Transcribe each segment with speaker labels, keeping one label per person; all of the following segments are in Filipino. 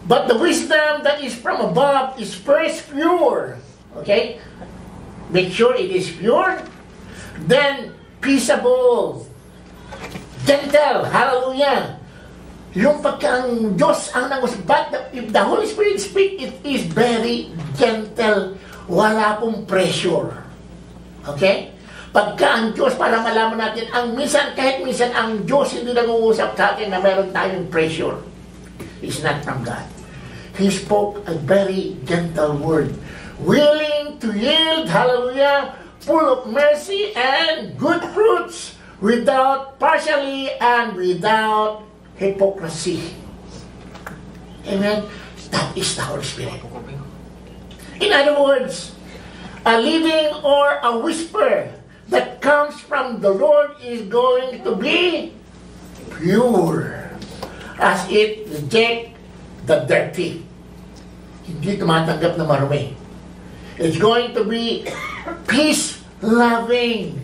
Speaker 1: But the wisdom that is from above is first pure. Okay? Make sure it is pure. Then, peaceable. Gentle. Hallelujah. Yung pagkang Diyos ang nangos. But if the Holy Spirit speak, it is very gentle. Wala pong pressure. Okay? Pagka ang Diyos, para malaman natin, kahit minsan ang Diyos hindi nag-uusap sa atin na meron tayong pressure. It's not from God. He spoke a very gentle word. Willing to yield, hallelujah, full of mercy and good fruits, without partially and without hypocrisy. Amen? That is the Holy Spirit. In other words, a leading or a whisper that comes from the Lord is going to be pure, as it rejects the dirty. Hindi tumatanggap na marumi. It's going to be peace-loving,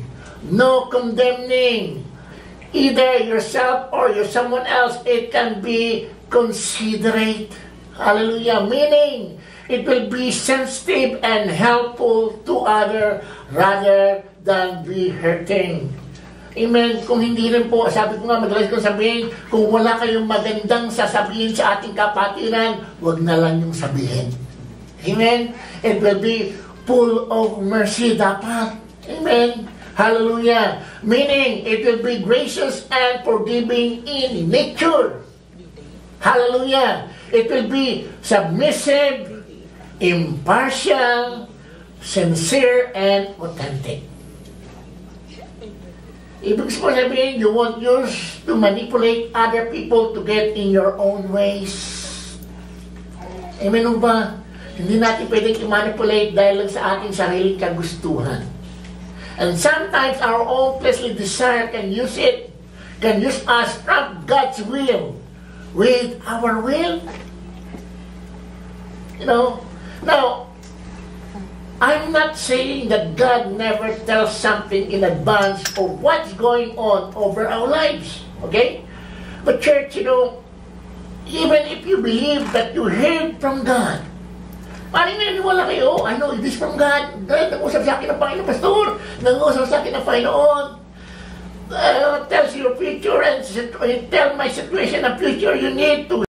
Speaker 1: no condemning, either yourself or someone else. It can be considerate. Hallelujah. Meaning, it will be sensitive and helpful to others rather than be hurting. Amen. Kung hindi rin po, sabi ko nga, madalas kong sabihin, kung wala kayong magandang sasabihin sa ating kapatiran, wag na lang yung sabihin. Amen. It will be full of mercy dapat. Amen. Hallelujah. Meaning, it will be gracious and forgiving in nature. Hallelujah. It will be submissive, impartial, sincere, and authentic. Ibig sabihin, you won't use to manipulate other people to get in your own ways. Amen ba? Hindi natin pwedeng i-manipulate dahil lang sa ating sariling kagustuhan. And sometimes our own fleshly desire can use us from God's will with our will. You know, now, I'm not saying that God never tells something in advance of what's going on over our lives. Okay? But church, you know, even if you believe that you heard from God, parang naniniwala kayo, I know it is from God. Nag-usap sa akin ng Panginoon, Pastor. Nag-usap sa akin ng Panginoon. Tells your future and tell my situation and future, you need to